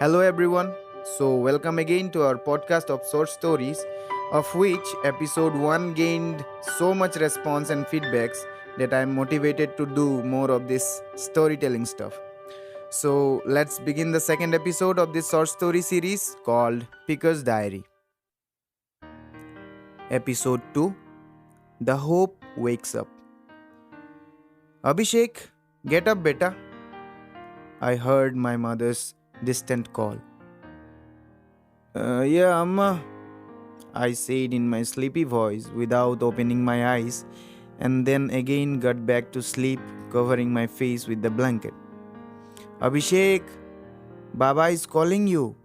Hello, everyone. Welcome again to our podcast of short stories, of which episode 1 gained so much response and feedbacks that I'm motivated to do more of this storytelling stuff. Let's begin the second episode of this short story series called Picker's Diary. Episode 2, The Hope Wakes Up. Abhishek, get up, beta. I heard my mother's distant call. Yeah, Amma, I said in my sleepy voice without opening my eyes, and then again got back to sleep, covering my face with the blanket. Abhishek, Baba is calling you.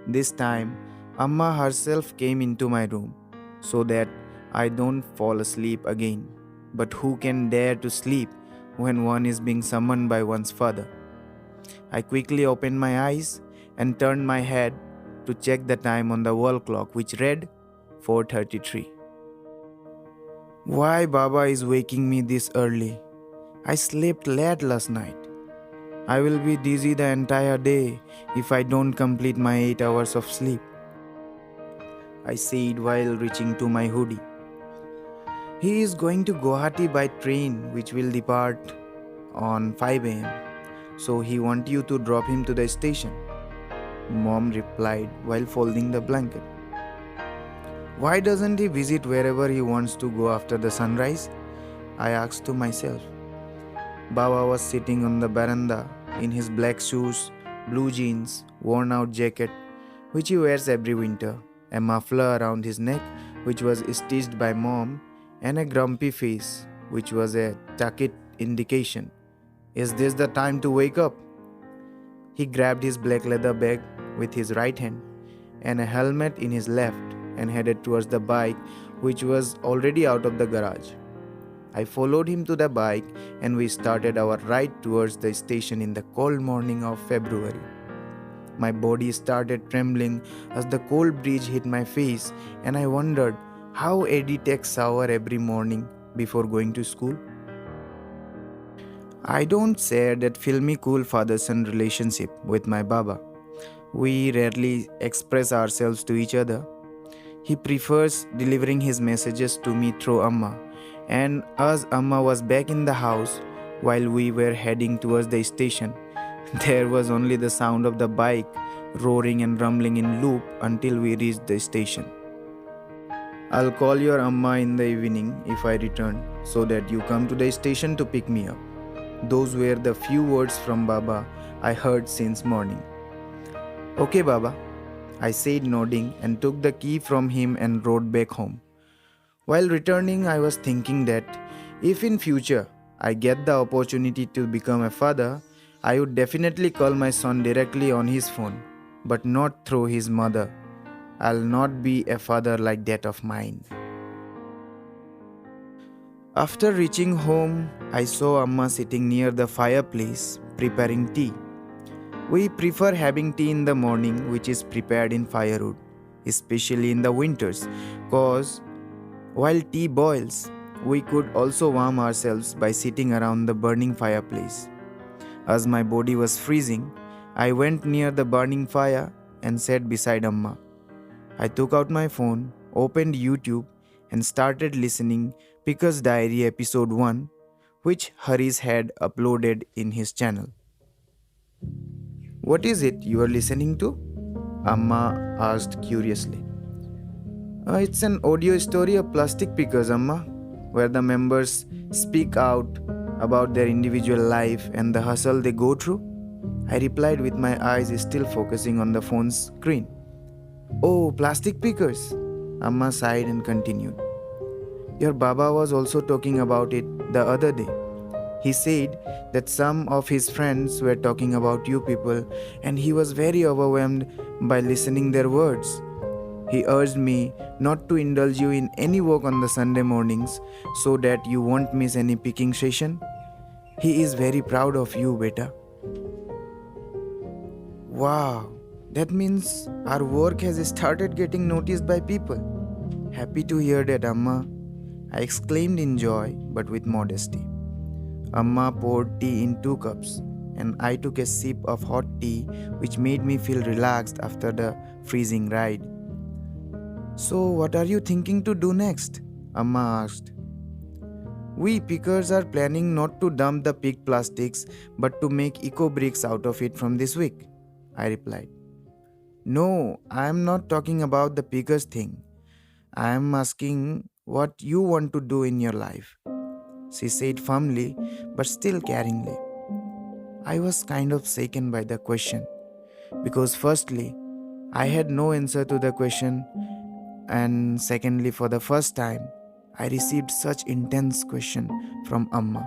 This time, Amma herself came into my room so that I don't fall asleep again. But who can dare to sleep when one is being summoned by one's father? I quickly opened my eyes and turned my head to check the time on the wall clock, which read 4:33. Why Baba is waking me this early? I slept late last night. I will be dizzy the entire day if I don't complete my 8 hours of sleep, I said while reaching to my hoodie. He is going to Guwahati by train, which will depart on 5 am. So he wants you to drop him to the station, Mom replied while folding the blanket. Why doesn't he visit wherever he wants to go after the sunrise? I asked to myself. Baba was sitting on the veranda in his black shoes, blue jeans, worn out jacket, which he wears every winter, a muffler around his neck, which was stitched by Mom, and a grumpy face, which was a tuck-it indication. Is this the time to wake up? He grabbed his black leather bag with his right hand and a helmet in his left and headed towards the bike, which was already out of the garage. I followed him to the bike and we started our ride towards the station in the cold morning of February. My body started trembling as the cold breeze hit my face, and I wondered how Eddie takes shower every morning before going to school. I don't share that filmy cool father-son relationship with my Baba. We rarely express ourselves to each other. He prefers delivering his messages to me through Amma, and as Amma was back in the house while we were heading towards the station, there was only the sound of the bike roaring and rumbling in loop until we reached the station. I'll call your Amma in the evening if I return so that you come to the station to pick me up. Those were the few words from Baba I heard since morning. Okay, Baba, I said, nodding, and took the key from him and rode back home. While returning, I was thinking that if in future I get the opportunity to become a father, I would definitely call my son directly on his phone, but not through his mother. I'll not be a father like that of mine. After reaching home, I saw Amma sitting near the fireplace preparing tea. We prefer having tea in the morning, which is prepared in firewood, especially in the winters, cause while tea boils, we could also warm ourselves by sitting around the burning fireplace. As my body was freezing, I went near the burning fire and sat beside Amma. I took out my phone, opened YouTube, and started listening Picker's Diary episode 1, which Harish had uploaded in his channel. What is it you are listening to? Amma asked curiously. It's an audio story of plastic pickers, Amma, where the members speak out about their individual life and the hustle they go through. I replied with my eyes still focusing on the phone's screen. Oh, plastic pickers, Amma sighed and continued. Your Baba was also talking about it the other day. He said that some of his friends were talking about you people and he was very overwhelmed by listening their words. He urged me not to indulge you in any work on the Sunday mornings so that you won't miss any picking session. He is very proud of you, beta. Wow, that means our work has started getting noticed by people. Happy to hear that, Amma, I exclaimed in joy but with modesty. Amma poured tea in 2 cups and I took a sip of hot tea, which made me feel relaxed after the freezing ride. So, what are you thinking to do next? Amma asked. We pickers are planning not to dump the picked plastics but to make eco bricks out of it from this week, I replied. No, I am not talking about the pickers thing. I am asking what you want to do in your life, she said firmly but still caringly. I was kind of shaken by the question because, firstly, I had no answer to the question, and secondly, for the first time, I received such intense question from Amma.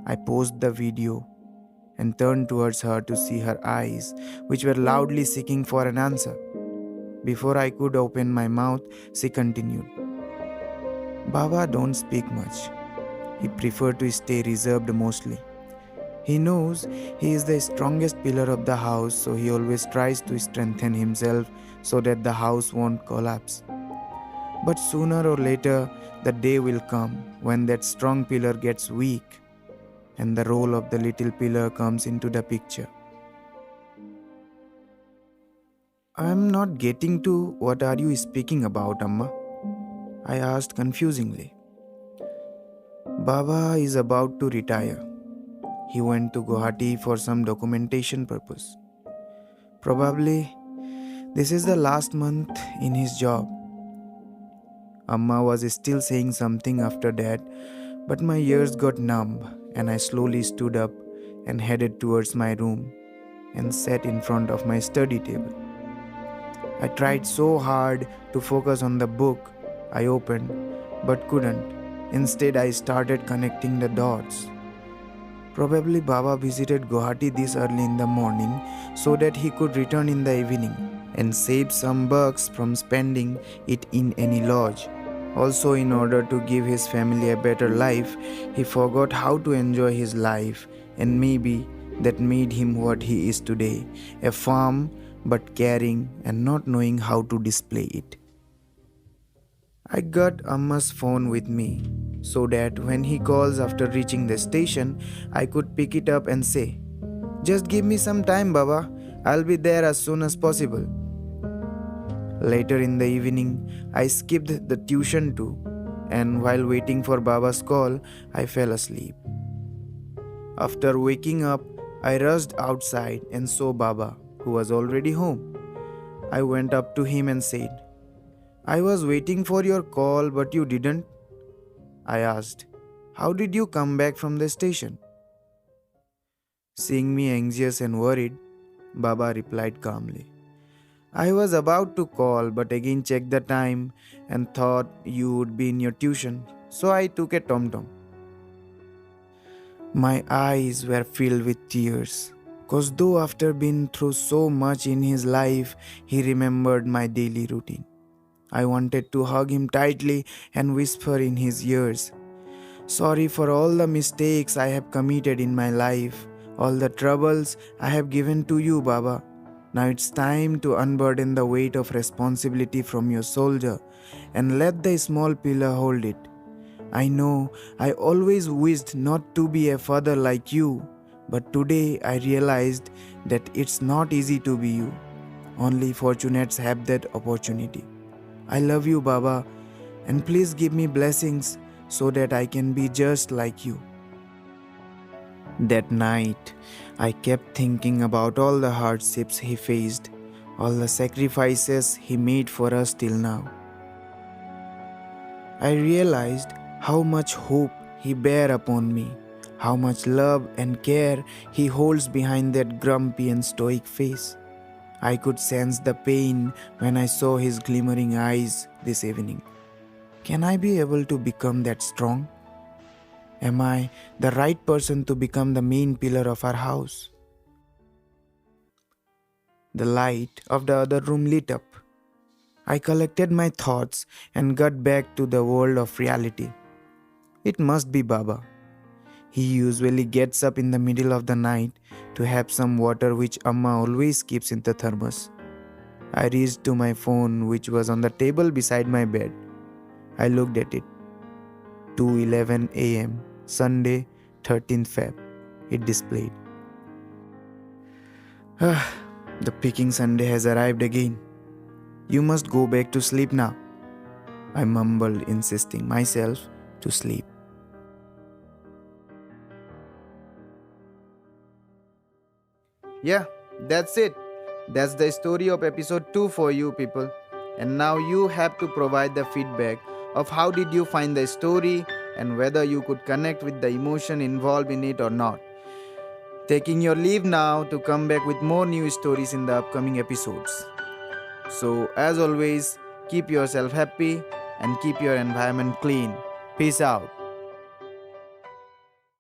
I paused the video and turned towards her to see her eyes, which were loudly seeking for an answer. Before I could open my mouth, she continued, Baba don't speak much. He preferred to stay reserved mostly. He knows he is the strongest pillar of the house, so he always tries to strengthen himself so that the house won't collapse. But sooner or later, the day will come when that strong pillar gets weak and the role of the little pillar comes into the picture. I am not getting to what are you speaking about, Amma? I asked confusingly. Baba is about to retire. He went to Guwahati for some documentation purpose. Probably this is the last month in his job. Amma was still saying something after that, but my ears got numb and I slowly stood up and headed towards my room and sat in front of my study table. I tried so hard to focus on the book I opened, but couldn't. Instead, I started connecting the dots. Probably Baba visited Guwahati this early in the morning so that he could return in the evening and save some bucks from spending it in any lodge. Also, in order to give his family a better life, he forgot how to enjoy his life, and maybe that made him what he is today, a farm but caring and not knowing how to display it. I got Amma's phone with me so that when he calls after reaching the station, I could pick it up and say, Just give me some time, Baba. I'll be there as soon as possible. Later in the evening, I skipped the tuition too, and while waiting for Baba's call, I fell asleep. After waking up, I rushed outside and saw Baba, who was already home. I went up to him and said, I was waiting for your call, but you didn't. I asked, How did you come back from the station? Seeing me anxious and worried, Baba replied calmly, I was about to call, but again checked the time and thought you would be in your tuition, so I took a tom-tom. My eyes were filled with tears, cause though after being through so much in his life, he remembered my daily routine. I wanted to hug him tightly and whisper in his ears, Sorry for all the mistakes I have committed in my life, all the troubles I have given to you, Baba. Now it's time to unburden the weight of responsibility from your shoulder and let the small pillar hold it. I know I always wished not to be a father like you, but today I realized that it's not easy to be you. Only fortunates have that opportunity. I love you, Baba, and please give me blessings so that I can be just like you. That night, I kept thinking about all the hardships he faced, all the sacrifices he made for us till now. I realized how much hope he bear upon me, how much love and care he holds behind that grumpy and stoic face. I could sense the pain when I saw his glimmering eyes this evening. Can I be able to become that strong? Am I the right person to become the main pillar of our house? The light of the other room lit up. I collected my thoughts and got back to the world of reality. It must be Baba. He usually gets up in the middle of the night to have some water which Amma always keeps in the thermos. I reached to my phone which was on the table beside my bed. I looked at it. 2:11 a.m. Sunday, 13th Feb. It displayed. The picking Sunday has arrived again. You must go back to sleep now, I mumbled, insisting myself to sleep. Yeah, that's it. That's the story of episode 2 for you people. And now you have to provide the feedback of how did you find the story and whether you could connect with the emotion involved in it or not. Taking your leave now to come back with more new stories in the upcoming episodes. So, as always, keep yourself happy and keep your environment clean. Peace out.